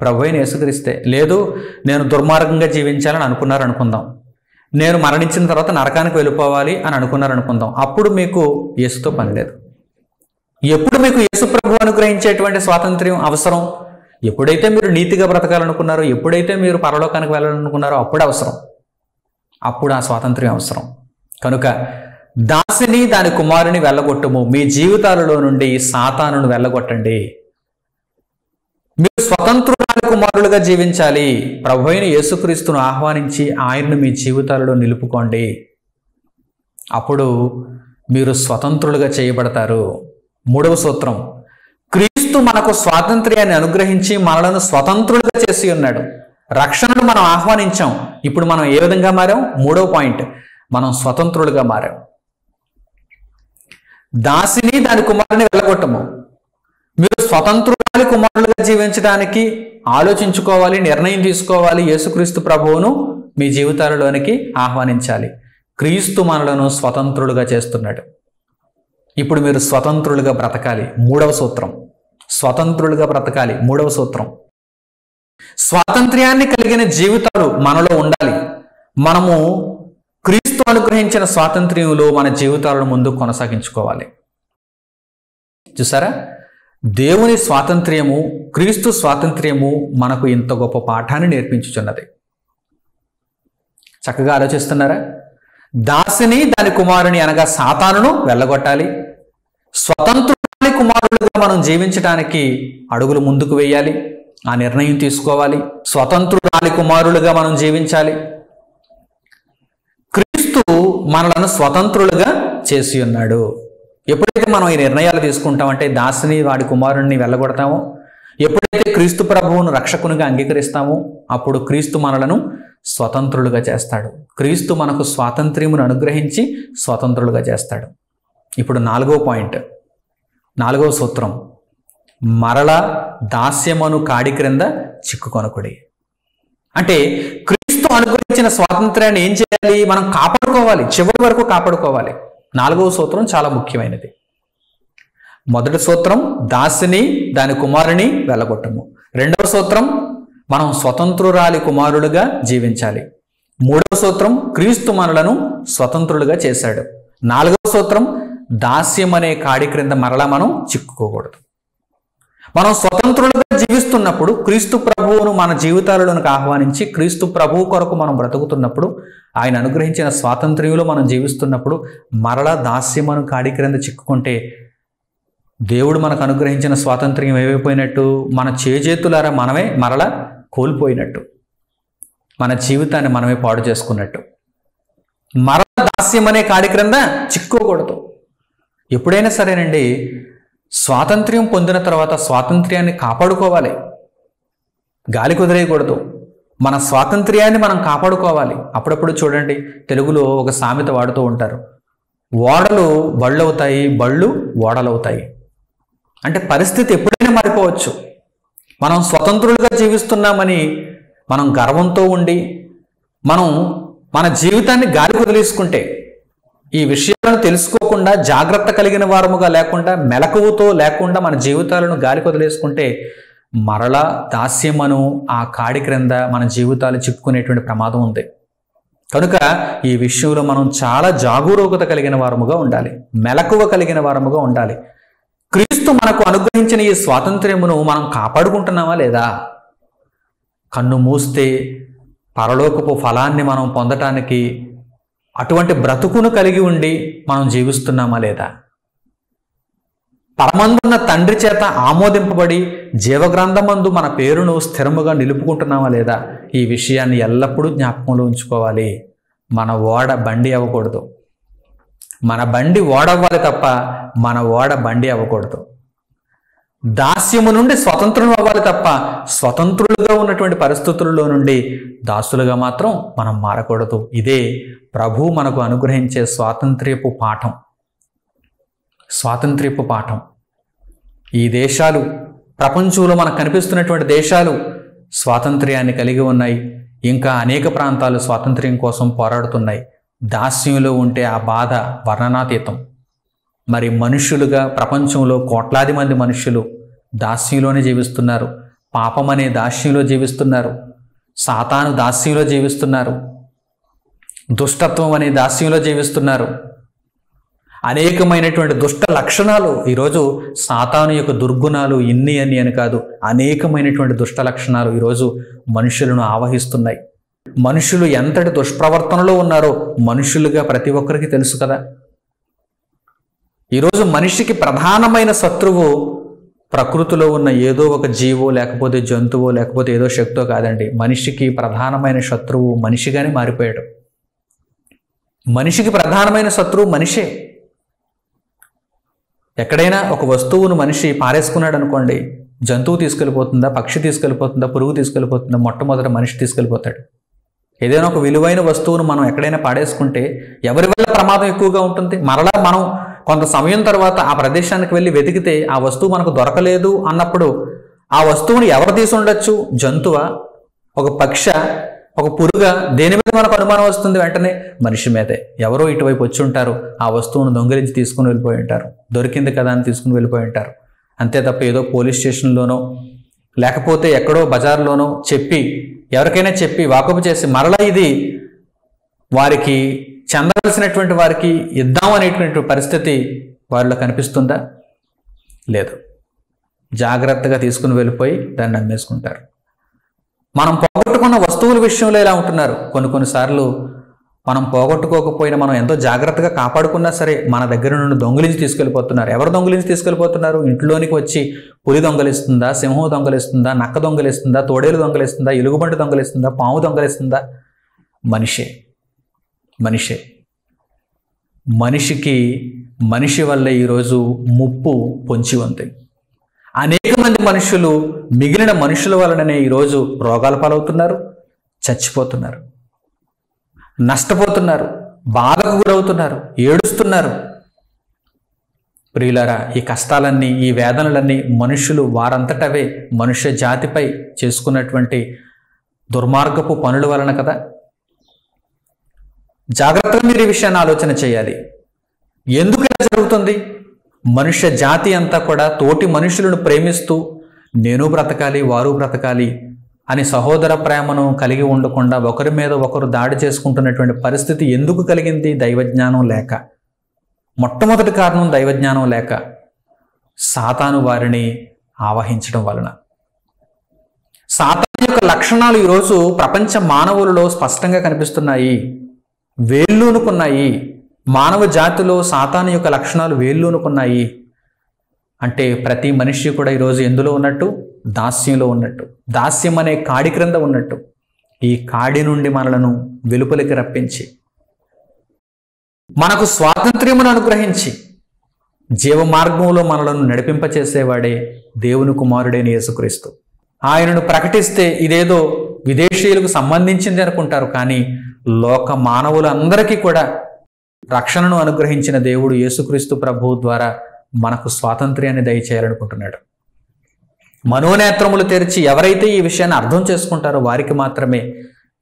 ప్రభువైన యేసుక్రీస్తే. లేదు, నేను దుర్మార్గంగా జీవించాలని అనుకుందాం. నేను మరణించిన తర్వాత నరకానికి వెళ్ళిపోవాలి అని అనుకుందాం. అప్పుడు మీకు యేసుతో పని లేదు. ఎప్పుడు మీకు యేసు ప్రభు అనుగ్రహించేటువంటి స్వాతంత్ర్యం అవసరం? ఎప్పుడైతే మీరు నీతిగా బ్రతకాలనుకున్నారో, ఎప్పుడైతే మీరు పరలోకానికి వెళ్ళాలనుకున్నారో అప్పుడు అవసరం. అప్పుడు ఆ స్వాతంత్ర్యం అవసరం. కనుక దాసిని దాని కుమారుని వెళ్ళగొట్టుము. మీ జీవితాలలో నుండి సాతానును వెళ్ళగొట్టండి. మీరు స్వతంత్రురాలి కుమారులుగా జీవించాలి. ప్రభువైన యేసుక్రీస్తును ఆహ్వానించి ఆయనను మీ జీవితాలలో నిలుపుకోండి. అప్పుడు మీరు స్వతంత్రులుగా చేయబడతారు. మూడవ సూత్రం, క్రీస్తు మనకు స్వాతంత్ర్యాన్ని అనుగ్రహించి మనలను స్వతంత్రులుగా చేసి ఉన్నాడు. రక్షణను మనం ఆహ్వానించాం. ఇప్పుడు మనం ఏ విధంగా మారాం? మూడవ పాయింట్, మనం స్వతంత్రులుగా మారాం. దాసిని దాని కుమారుని వెళ్ళగొట్టము. మీరు స్వతంత్రురాలి కుమారులుగా జీవించడానికి ఆలోచించుకోవాలి, నిర్ణయం తీసుకోవాలి. యేసుక్రీస్తు ప్రభువును మీ జీవితాలలోనికి ఆహ్వానించాలి. క్రీస్తు మనలను స్వతంత్రులుగా చేస్తున్నాడు. ఇప్పుడు మీరు స్వతంత్రులుగా బ్రతకాలి. మూడవ సూత్రం, స్వతంత్రులుగా బ్రతకాలి. మూడవ సూత్రం, స్వాతంత్ర్యాన్ని కలిగిన జీవితాలు మనలో ఉండాలి. మనము క్రీస్తు అనుగ్రహించిన స్వాతంత్ర్యంలో మన జీవితాలను ముందు కొనసాగించుకోవాలి. చూసారా, దేవుని స్వాతంత్ర్యము, క్రీస్తు స్వాతంత్ర్యము మనకు ఇంత గొప్ప పాఠాన్ని నేర్పించుచున్నది. చక్కగా ఆలోచిస్తున్నారా? దాసిని దాని కుమారుని అనగా సాతానును వెళ్ళగొట్టాలి. స్వతంత్రురాలి కుమారులుగా మనం జీవించడానికి అడుగులు ముందుకు వేయాలి. ఆ నిర్ణయం తీసుకోవాలి. స్వతంత్రురాలి కుమారులుగా మనం జీవించాలి. క్రీస్తు మనలను స్వతంత్రులుగా చేసి ఉన్నాడు. ఎప్పుడైతే మనం ఈ నిర్ణయాలు తీసుకుంటామంటే దాసిని వాడి కుమారుణ్ణి వెళ్ళగొడతామో, ఎప్పుడైతే క్రీస్తు ప్రభువును రక్షకునిగా అంగీకరిస్తామో అప్పుడు క్రీస్తు మనలను స్వతంత్రులుగా చేస్తాడు. క్రీస్తు మనకు స్వాతంత్ర్యమును అనుగ్రహించి స్వతంత్రులుగా చేస్తాడు. ఇప్పుడు 4వ పాయింట్, 4వ సూత్రం, మరల దాస్యమను కాడి క్రింద చిక్కుకొనకుడి. అంటే క్రీస్తు అనుగ్రహించిన స్వాతంత్ర్యాన్ని ఏం చేయాలి? మనం కాపాడుకోవాలి, చివరి వరకు కాపాడుకోవాలి. 4వ సూత్రం చాలా ముఖ్యమైనది. మొదటి సూత్రం దాసిని దాని కుమారుని వెళ్ళగొట్టము. రెండవ సూత్రం మనం స్వతంత్రురాలి కుమారులుగా జీవించాలి. మూడవ సూత్రం క్రీస్తు మనలను స్వతంత్రులుగా చేశాడు. 4వ సూత్రం దాస్యం అనే కాడి క్రింద మరలా మనం చిక్కుకోకూడదు. మనం స్వతంత్రులుగా జీవిస్తున్నప్పుడు, క్రీస్తు ప్రభువును మన జీవితాలలోనికి ఆహ్వానించి క్రీస్తు ప్రభువు కొరకు మనం బ్రతుకుతున్నప్పుడు, ఆయన అనుగ్రహించిన స్వాతంత్ర్యంలో మనం జీవిస్తున్నప్పుడు మరలా దాస్యమను కాడి క్రింద చిక్కుకుంటే దేవుడు మనకు అనుగ్రహించిన స్వాతంత్ర్యం ఏమైపోయినట్టు? మన చేజేతులారా మనమే మరలా కోల్పోయినట్టు, మన జీవితాన్ని మనమే పాడు చేసుకున్నట్టు. మరలా దాస్యం అనే కాడి క్రింద చిక్కోకూడదు. ఎప్పుడైనా సరేనండి, స్వాతంత్ర్యం పొందిన తర్వాత స్వాతంత్ర్యాన్ని కాపాడుకోవాలి, గాలి కుదిరేయకూడదు. మన స్వాతంత్ర్యాన్ని మనం కాపాడుకోవాలి. అప్పుడప్పుడు చూడండి, తెలుగులో ఒక సామెత వాడుతూ ఉంటారు, ఓడలు బళ్ళు అవుతాయి, బళ్ళు ఓడలవుతాయి. అంటే పరిస్థితి ఎప్పుడైనా మారిపోవచ్చు. మనం స్వతంత్రులుగా జీవిస్తున్నామని మనం గర్వంతో ఉండి మనం మన జీవితాన్ని గాలి కుదిలేసుకుంటే, ఈ విషయాలను తెలుసుకోకుండా జాగ్రత్త కలిగిన వారముగా లేకుండా, మెలకువతో లేకుండా మన జీవితాలను గాలి కుదిలేసుకుంటే మరలా దాస్యమను ఆ కాడి క్రింద మన జీవితాలు చిక్కుకునేటువంటి ప్రమాదం ఉంది. కనుక ఈ విషయంలో మనం చాలా జాగరూకత కలిగిన వారముగా ఉండాలి, మెలకువ కలిగిన వారముగా ఉండాలి. క్రీస్తు మనకు అనుగ్రహించిన ఈ స్వాతంత్ర్యమును మనం కాపాడుకుంటున్నామా లేదా? కన్ను మూస్తే పరలోకపు ఫలాన్ని మనం పొందటానికి అటువంటి బ్రతుకును కలిగి ఉండి మనం జీవిస్తున్నామా లేదా? పరమందున్న తండ్రి చేత ఆమోదింపబడి జీవగ్రంథమందు మన పేరును స్థిరముగా నిలుపుకుంటున్నామా లేదా? ఈ విషయాన్ని ఎల్లప్పుడూ జ్ఞాపకంలో ఉంచుకోవాలి. మన ఓడ బండి అవ్వకూడదు. మన బండి ఓడవ్వాలి తప్ప మన ఓడ బండి అవ్వకూడదు. దాస్యము నుండి స్వతంత్రం అవ్వాలి తప్ప స్వతంత్రులుగా ఉన్నటువంటి పరిస్థితుల్లో నుండి దాసులుగా మాత్రం మనం మారకూడదు. ఇదే ప్రభు మనకు అనుగ్రహించే స్వాతంత్ర్యపు పాఠం. స్వాతంత్ర్యపు పాఠం. ఈ దేశాలు, ప్రపంచంలో మనకు కనిపిస్తున్నటువంటి దేశాలు స్వాతంత్ర్యాన్ని కలిగి ఉన్నాయి. ఇంకా అనేక ప్రాంతాలు స్వాతంత్ర్యం కోసం పోరాడుతున్నాయి. దాస్యంలో ఉంటే ఆ బాధ వర్ణనాతీతం. మరి మనుషులుగా ప్రపంచంలో కోట్లాది మంది మనుషులు దాస్యంలోనే జీవిస్తున్నారు. పాపం అనే దాస్యంలో జీవిస్తున్నారు. సాతాను దాస్యంలో జీవిస్తున్నారు. దుష్టత్వం అనే దాస్యంలో జీవిస్తున్నారు. అనేకమైనటువంటి దుష్ట లక్షణాలు, ఈరోజు సాతాను యొక్క దుర్గుణాలు ఇన్ని అని కాదు, అనేకమైనటువంటి దుష్ట లక్షణాలు ఈరోజు మనుషులను ఆవహిస్తున్నాయి. మనుషులు ఎంతటి దుష్ప్రవర్తనలో ఉన్నారో మనుషులుగా ప్రతి ఒక్కరికి తెలుసు కదా. ఈరోజు మనిషికి ప్రధానమైన శత్రువు ప్రకృతిలో ఉన్న ఏదో ఒక జీవో, లేకపోతే జంతువో, లేకపోతే ఏదో శక్తో కాదండి. మనిషికి ప్రధానమైన శత్రువు మనిషిగానే మారిపోయాడు. మనిషికి ప్రధానమైన శత్రువు మనిషే. ఎక్కడైనా ఒక వస్తువును మనిషి పారేసుకున్నాడు అనుకోండి, జంతువు తీసుకెళ్ళిపోతుందా, పక్షి తీసుకెళ్ళిపోతుందా, పురుగు తీసుకెళ్ళిపోతుందా? మొట్టమొదట మనిషి తీసుకెళ్ళిపోతాడు. ఏదైనా ఒక విలువైన వస్తువును మనం ఎక్కడైనా పాడేసుకుంటే ఎవరి వల్ల ప్రమాదం ఎక్కువగా ఉంటుంది? మరలా మనం కొంత సమయం తర్వాత ఆ ప్రదేశానికి వెళ్ళి వెతికితే ఆ వస్తువు మనకు దొరకలేదు అన్నప్పుడు ఆ వస్తువుని ఎవరు తీసి ఉండొచ్చు? జంతువా, ఒక పక్ష, ఒక పురుగా? దేని మీద మనకు అనుమానం వస్తుంది? వెంటనే మనిషి మీదే. ఎవరో ఇటువైపు వచ్చి ఉంటారు, ఆ వస్తువును దొంగిలించి తీసుకుని వెళ్ళిపోయి ఉంటారు. దొరికింది కదా అని తీసుకుని వెళ్ళిపోయి ఉంటారు. అంతే తప్ప ఏదో పోలీస్ స్టేషన్లోనో లేకపోతే ఎక్కడో బజార్లోనో చెప్పి, ఎవరికైనా చెప్పి వాకపు చేసి మరలా ఇది వారికి చెందవలసినటువంటి వారికి ఇద్దాం అనేటువంటి పరిస్థితి వారిలో కనిపిస్తుందా? లేదు. జాగ్రత్తగా తీసుకుని వెళ్ళిపోయి దాన్ని అమ్మేసుకుంటారు. మనం పోగొట్టుకున్న వస్తువుల విషయంలో ఇలా ఉంటున్నారు. కొన్నిసార్లు మనం పోగొట్టుకోకపోయినా మనం ఎంతో జాగ్రత్తగా కాపాడుకున్నా సరే మన దగ్గర నుండి దొంగిలించి తీసుకెళ్ళిపోతున్నారు. ఎవరు దొంగిలించి తీసుకెళ్ళిపోతున్నారు? ఇంట్లోనికి వచ్చి పులి దొంగలిస్తుందా, సింహం దొంగలిస్తుందా, నక్క దొంగలిస్తుందా, తోడేలు దొంగలిస్తుందా, ఎలుగుబంటి దొంగలిస్తుందా, పాము దొంగలిస్తుందా? మనిషే. మనిషే. మనిషికి మనిషి వల్ల ఈరోజు ముప్పు పొంచి ఉంది. అనేక మంది మనుషులు మిగిలిన మనుషుల వలననే ఈరోజు రోగాల పాలవుతున్నారు, చచ్చిపోతున్నారు, నష్టపోతున్నారు, బాధకు గురవుతున్నారు, ఏడుస్తున్నారు. ప్రియులారా, ఈ కష్టాలన్నీ, ఈ వేదనలన్నీ మనుషులు వారంతటవే మనుష్య జాతిపై చేసుకున్నటువంటి దుర్మార్గపు పనుల వలన కదా. జాగ్రత్తగా మీరు ఈ విషయాన్ని ఆలోచన చేయాలి. ఎందుకు ఇలా జరుగుతుంది? మనుష్య జాతి అంతా కూడా తోటి మనుషులను ప్రేమిస్తూ నేను బ్రతకాలి, వారు బ్రతకాలి అని సహోదర ప్రేమను కలిగి ఉండకుండా ఒకరి మీద ఒకరు దాడి చేసుకుంటున్నటువంటి పరిస్థితి ఎందుకు కలిగింది? దైవజ్ఞానం లేక. మొట్టమొదటి కారణం దైవజ్ఞానం లేక, సాతాను వారిని ఆవహించడం వలన. సాతాను యొక్క లక్షణాలు ఈరోజు ప్రపంచ మానవులలో స్పష్టంగా కనిపిస్తున్నాయి, వేళ్ళూనుకున్నాయి. మానవ జాతిలో సాతాను యొక్క లక్షణాలు వేళ్ళూనుకున్నాయి. అంటే ప్రతి మనిషి కూడా ఈరోజు ఎందులో ఉన్నట్టు? దాస్యంలో ఉన్నట్టు. దాస్యం అనే కాడి క్రింద ఉన్నట్టు. ఈ కాడి నుండి మనలను వెలుపలికి రప్పించి మనకు స్వాతంత్ర్యమును అనుగ్రహించి జీవ మార్గంలో మనలను నడిపింపచేసేవాడే దేవుని కుమారుడైన యేసుక్రీస్తు. ఆయనను ప్రకటిస్తే ఇదేదో విదేశీయులకు సంబంధించింది అనుకుంటారు, కానీ లోక మానవులందరికీ కూడా రక్షణను అనుగ్రహించిన దేవుడు యేసుక్రీస్తు ప్రభువు ద్వారా మనకు స్వాతంత్ర్యాన్ని దయచేయాలనుకుంటున్నాడు. మనోనేత్రములు తెరిచి ఎవరైతే ఈ విషయాన్ని అర్థం చేసుకుంటారో వారికి మాత్రమే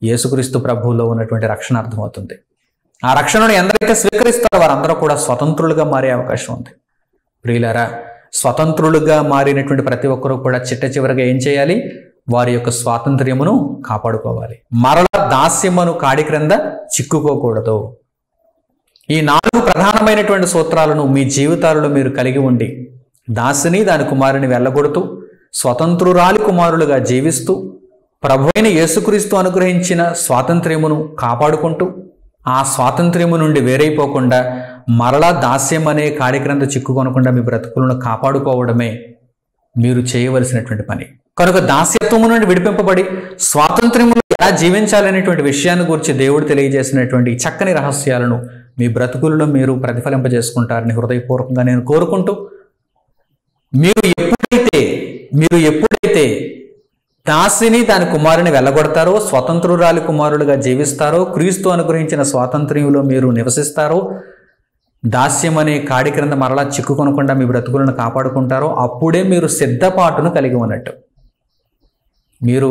యేసుక్రీస్తు ప్రభువులో ఉన్నటువంటి రక్షణ అర్థమవుతుంది. ఆ రక్షణను ఎందరైతే స్వీకరిస్తారో వారందరూ కూడా స్వతంత్రులుగా మారే అవకాశం ఉంది. ప్రియులారా, స్వతంత్రులుగా మారినటువంటి ప్రతి ఒక్కరూ కూడా చిట్ట చివరిగా ఏం చేయాలి? వారి యొక్క స్వాతంత్ర్యమును కాపాడుకోవాలి. మరలా దాస్యమును కాడి క్రింద చిక్కుకోకూడదు. ఈ 4 ప్రధానమైనటువంటి సూత్రాలను మీ జీవితాలలో మీరు కలిగి ఉండి దాసిని దాని కుమారుని వెళ్ళగొడుతూ స్వతంత్రురాలి కుమారులుగా జీవిస్తూ ప్రభువైన యేసుక్రీస్తు అనుగ్రహించిన స్వాతంత్ర్యమును కాపాడుకుంటూ ఆ స్వాతంత్ర్యము నుండి వేరైపోకుండా మరలా దాస్యం అనే కాడి క్రింద చిక్కుకొనకుండా మీ బ్రతుకులను కాపాడుకోవడమే మీరు చేయవలసినటువంటి పని. కనుక దాస్యత్వము నుండి విడిపింపబడి స్వాతంత్ర్యమును ఎలా జీవించాలనేటువంటి విషయాన్ని గురించి దేవుడు తెలియజేసినటువంటి చక్కని రహస్యాలను మీ బ్రతుకులలో మీరు ప్రతిఫలింపజేసుకుంటారని హృదయపూర్వకంగా నేను కోరుకుంటూ, మీరు ఎప్పుడైతే దాసిని దాని కుమారుని వెళ్ళగొడతారో, స్వతంత్రురాలి కుమారులుగా జీవిస్తారో, క్రీస్తు అనుగ్రహించిన స్వాతంత్ర్యంలో మీరు నివసిస్తారో, దాస్యం అనే కాడి క్రింద మరలా చిక్కుకొనకుండా మీ బ్రతుకులను కాపాడుకుంటారో అప్పుడే మీరు సిద్ధపాటును కలిగి ఉన్నట్టు. మీరు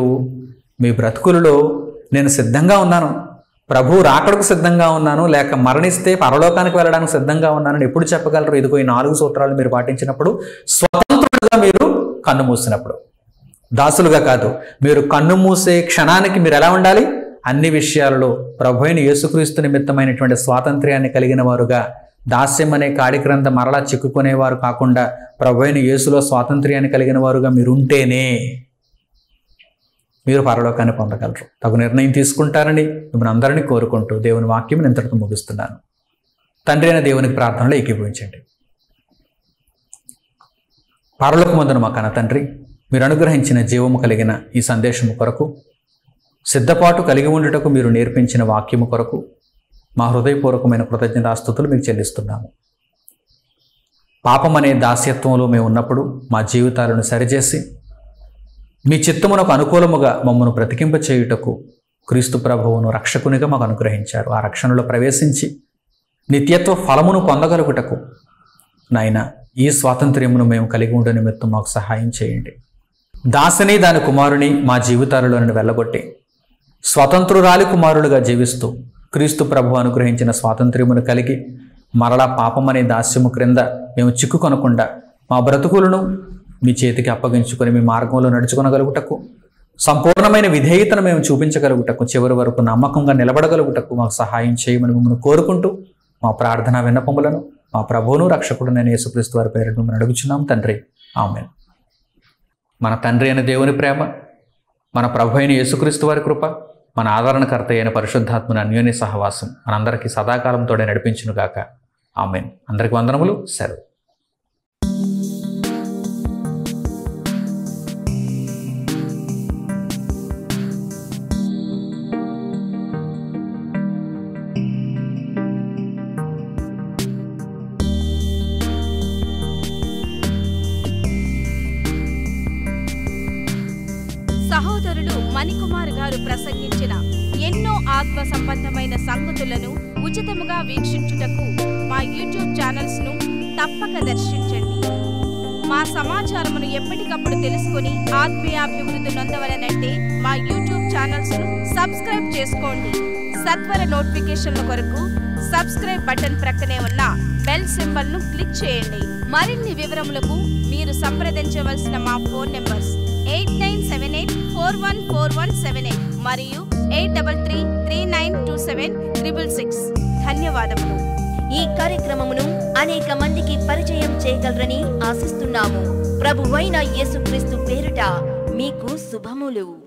మీ బ్రతుకులలో నేను సిద్ధంగా ఉన్నాను, ప్రభు రాకడకు సిద్ధంగా ఉన్నాను, లేక మరణిస్తే పరలోకానికి వెళ్ళడానికి సిద్ధంగా ఉన్నానని ఎప్పుడు చెప్పగలరు? ఇదిగో ఈ 4 సూత్రాలు మీరు పాటించినప్పుడు, స్వతంత్రులుగా మీరు కన్ను మూసినప్పుడు. దాసులుగా కాదు. మీరు కన్ను మూసే క్షణానికి మీరు ఎలా ఉండాలి? అన్ని విషయాలలో ప్రభువైన యేసుక్రీస్తు నిమిత్తమైనటువంటి స్వాతంత్ర్యాన్ని కలిగిన వారుగా, దాస్యం అనే కాడి క్రింద మరలా చిక్కుకునేవారు కాకుండా ప్రభువైన యేసులో స్వాతంత్ర్యాన్ని కలిగిన వారుగా మీరు ఉంటేనే మీరు పరలోకాన్ని పొందగలరు. తగు నిర్ణయం తీసుకుంటారని మిమ్మల్ని అందరినీ కోరుకుంటూ దేవుని వాక్యం ఇంతటితో ముగిస్తున్నాను. తండ్రి అయిన దేవునికి ప్రార్థనలో ఏకీభవించండి. పరలోకమందున మా కన్న తండ్రి, మీరు అనుగ్రహించిన జీవము కలిగిన ఈ సందేశము కొరకు, సిద్ధపాటు కలిగి ఉండుటకు మీరు నేర్పించిన వాక్యము కొరకు మా హృదయపూర్వకమైన కృతజ్ఞతాస్తుతులు మీకు చెల్లిస్తున్నాము. పాపం అనే దాస్యత్వంలో మేము ఉన్నప్పుడు మా జీవితాలను సరిచేసి మీ చిత్తమునకు అనుకూలముగా మమ్మను బ్రతికింప చేయుటకు క్రీస్తు ప్రభువును రక్షకునిగా మాకు అనుగ్రహించారు. ఆ రక్షణలో ప్రవేశించి నిత్యత్వ ఫలమును పొందగలుగుటకు నాయన ఈ స్వాతంత్ర్యమును మేము కలిగి ఉండే నిమిత్తం మాకు సహాయం చేయండి. దాసిని దాని కుమారుని మా జీవితాలలో నుండి వెళ్ళగొట్టి స్వతంత్రురాలి కుమారులుగా జీవిస్తూ క్రీస్తు ప్రభు అనుగ్రహించిన స్వాతంత్ర్యమును కలిగి మరలా పాపం అనే దాస్యము క్రింద మేము చిక్కుకొనకుండా మా బ్రతుకులను మీ చేతికి అప్పగించుకొని మీ మార్గంలో నడుచుకొనగలుగుటకు, సంపూర్ణమైన విధేయతను మేము చూపించగలుగుటకు, చివరి వరకు నమ్మకంగా నిలబడగలుగుటకు మాకు సహాయం చేయమని మిమ్మల్ని కోరుకుంటూ మా ప్రార్థనా విన్నపములను మా ప్రభువును రక్షకుడునైన యేసుక్రీస్తు వారి పేరిట మిమ్మల్ని అడుగుచున్నాం తండ్రి. ఆమేన్. మన తండ్రి అయిన దేవుని ప్రేమ, మన ప్రభు అయిన యేసుక్రీస్తు వారి కృప, మన ఆదరణకర్త అయిన పరిశుద్ధాత్మని అన్యోన్య సహవాసం మనందరికీ సదాకాలంతో నడిపించునుగాక. ఆమేన్. అందరికీ వందనములు. సెలవు. సహోదరులు మణికుమార్ గారు ప్రసంగించిన ఎన్నో ఆత్మ సంబంధమైన సంగతులను ఉచితముగా వీక్షించుటకు మా యూట్యూబ్ ఛానల్స్ ను తప్పక దర్శించండి. మా సమాచారమును ఎప్పటికప్పుడు తెలుసుకుని ఆత్మీయాభివృద్ధి నొందవలనంటే మా యూట్యూబ్ ఛానల్స్ ను సబ్స్క్రైబ్ చేసుకోండి. సత్వర నోటిఫికేషన్ల కొరకు సబ్స్క్రైబ్ బటన్ ప్రక్కనే ఉన్న బెల్ సింబల్ ను క్లిక్ చేయండి. మరిన్ని వివరములకు మీరు సంప్రదించవలసిన మా ఫోన్ నెంబర్స్ 8978414178 మరియు 83392766. ధన్యవాదములు. ఈ కార్యక్రమమును అనేక మందికి పరిచయం చేయగలరని ఆశిస్తున్నాము. ప్రభువైన యేసుక్రీస్తు పేరిట మీకు శుభములు.